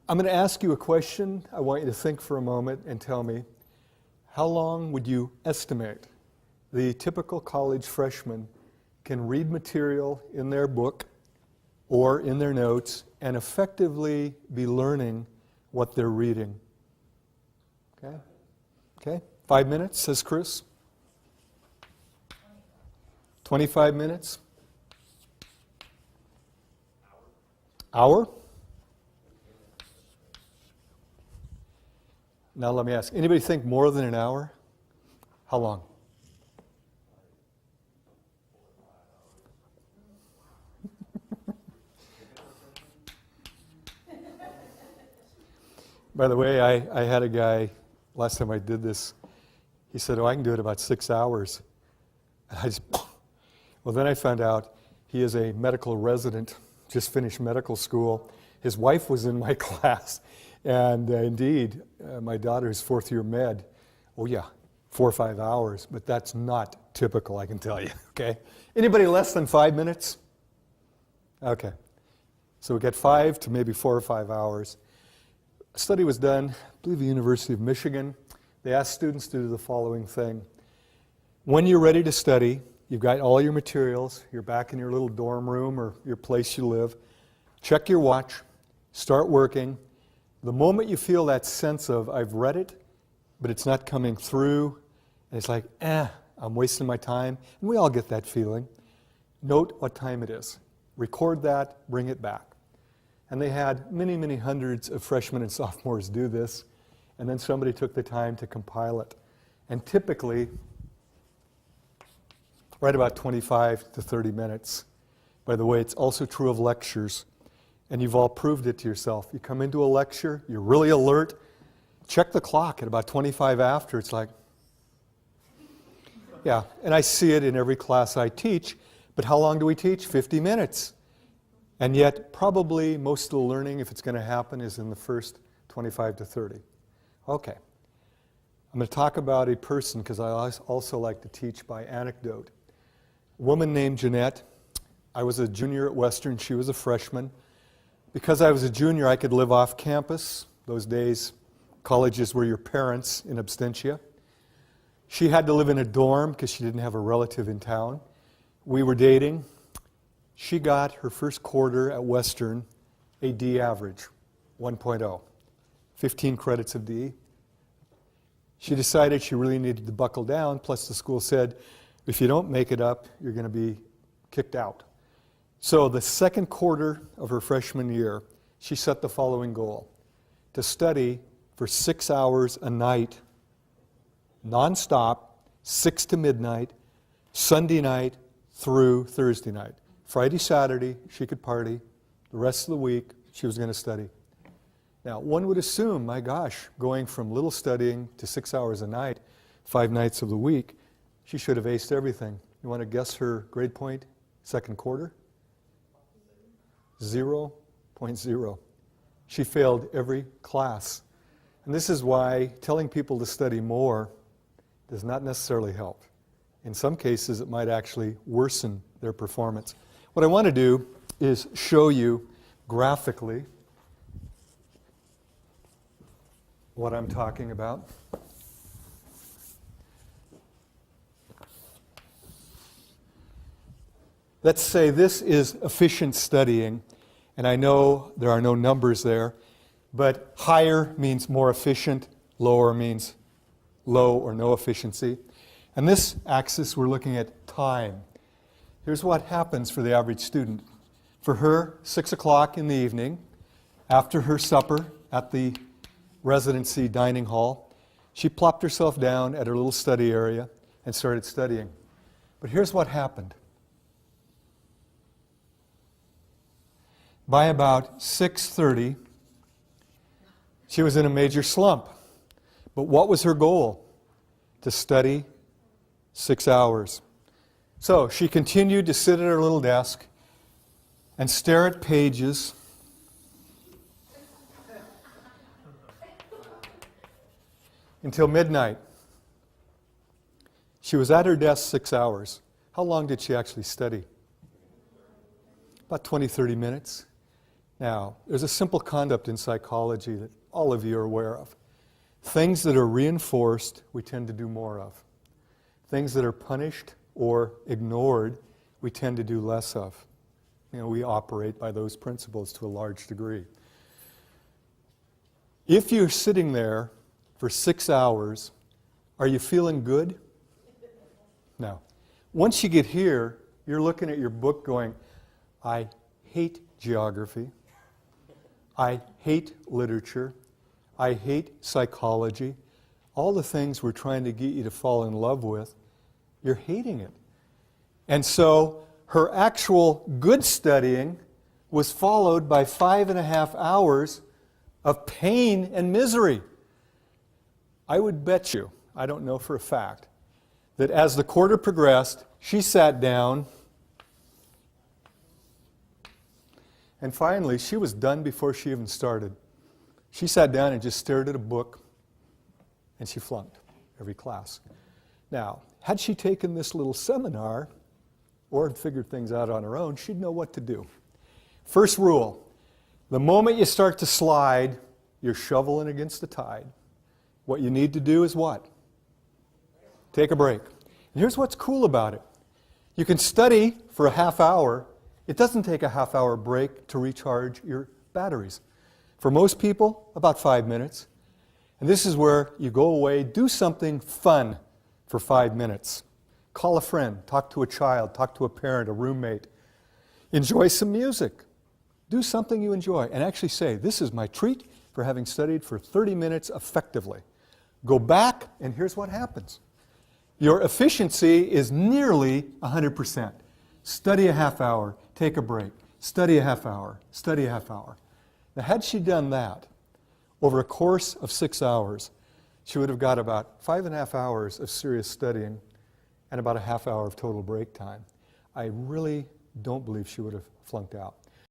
I'm going to ask you a question. I want you to think for a moment and tell me, how long would you estimate the typical college freshman can read material in their book or in their notes and effectively be learning what they're reading? Okay? Okay? 5 minutes, says Chris. 25 minutes? Hour? Now let me ask, anybody think more than an hour? How long? By the way, I had a guy, last time I did this, he said, I can do it about 6 hours. And well, then I found out he is a medical resident, just finished medical school. His wife was in my class. And indeed, my daughter is fourth year med. Oh yeah, 4 or 5 hours, but that's not typical, I can tell you, okay? Anybody less than 5 minutes? Okay. So we get 5 to maybe 4 or 5 hours. A study was done, I believe the University of Michigan. They asked students to do the following thing. When you're ready to study, you've got all your materials, you're back in your little dorm room or your place you live, check your watch, start working. The moment you feel that sense of, I've read it, but it's not coming through, and it's like, I'm wasting my time, and we all get that feeling, note what time it is. Record that, bring it back. And they had many, many hundreds of freshmen and sophomores do this, and then somebody took the time to compile it. And typically, right about 25 to 30 minutes. By the way, it's also true of lectures. And you've all proved it to yourself. You come into a lecture, you're really alert, check the clock at about 25 after, it's like, yeah, and I see it in every class I teach, but how long do we teach? 50 minutes. And yet, probably most of the learning, if it's going to happen, is in the first 25 to 30. Okay. I'm going to talk about a person, because I also like to teach by anecdote. A woman named Jeanette. I was a junior at Western, she was a freshman. Because I was a junior, I could live off campus. Those days, colleges were your parents in absentia. She had to live in a dorm because she didn't have a relative in town. We were dating. She got her first quarter at Western a D average, 1.0, 15 credits of D. She decided she really needed to buckle down, plus the school said, if you don't make it up, you're going to be kicked out. So the second quarter of her freshman year, she set the following goal: to study for 6 hours a night, nonstop, 6 to midnight, Sunday night through Thursday night. Friday, Saturday, she could party. The rest of the week, she was going to study. Now, one would assume, my gosh, going from little studying to 6 hours a night, 5 nights of the week, she should have aced everything. You want to guess her grade point, second quarter? 0.0. She failed every class. And this is why telling people to study more does not necessarily help. In some cases, it might actually worsen their performance. What I want to do is show you graphically what I'm talking about. Let's say this is efficient studying, and I know there are no numbers there, but higher means more efficient, lower means low or no efficiency. And this axis, we're looking at time. Here's what happens for the average student. For her, 6 o'clock in the evening, after her supper at the residency dining hall, she plopped herself down at her little study area and started studying. But here's what happened. By about 6:30, she was in a major slump. But what was her goal? To study 6 hours. So she continued to sit at her little desk and stare at pages until midnight. She was at her desk 6 hours. How long did she actually study? About 20, 30 minutes. Now, there's a simple concept in psychology that all of you are aware of. Things that are reinforced, we tend to do more of. Things that are punished or ignored, we tend to do less of. We operate by those principles to a large degree. If you're sitting there for 6 hours, are you feeling good? No. Once you get here, you're looking at your book going, I hate geography. I hate literature. I hate psychology. All the things we're trying to get you to fall in love with, you're hating it. And so her actual good studying was followed by 5.5 hours of pain and misery. I would bet you, I don't know for a fact, that as the quarter progressed, she sat down, and finally she was done before she even started. She sat down and just stared at a book, and she flunked every class. Now, had she taken this little seminar or figured things out on her own, she'd know what to do. First rule, the moment you start to slide, you're shoveling against the tide. What you need to do is what? Take a break. And here's what's cool about it. You can study for a half hour. It doesn't take a half-hour break to recharge your batteries. For most people, about 5 minutes. And this is where you go away, do something fun for 5 minutes. Call a friend, talk to a child, talk to a parent, a roommate. Enjoy some music. Do something you enjoy and actually say, this is my treat for having studied for 30 minutes effectively. Go back, and here's what happens. Your efficiency is nearly 100%. Study a half hour, take a break. Study a half hour, study a half hour. Now, had she done that over a course of 6 hours, she would have got about 5.5 hours of serious studying and about a half hour of total break time. I really don't believe she would have flunked out.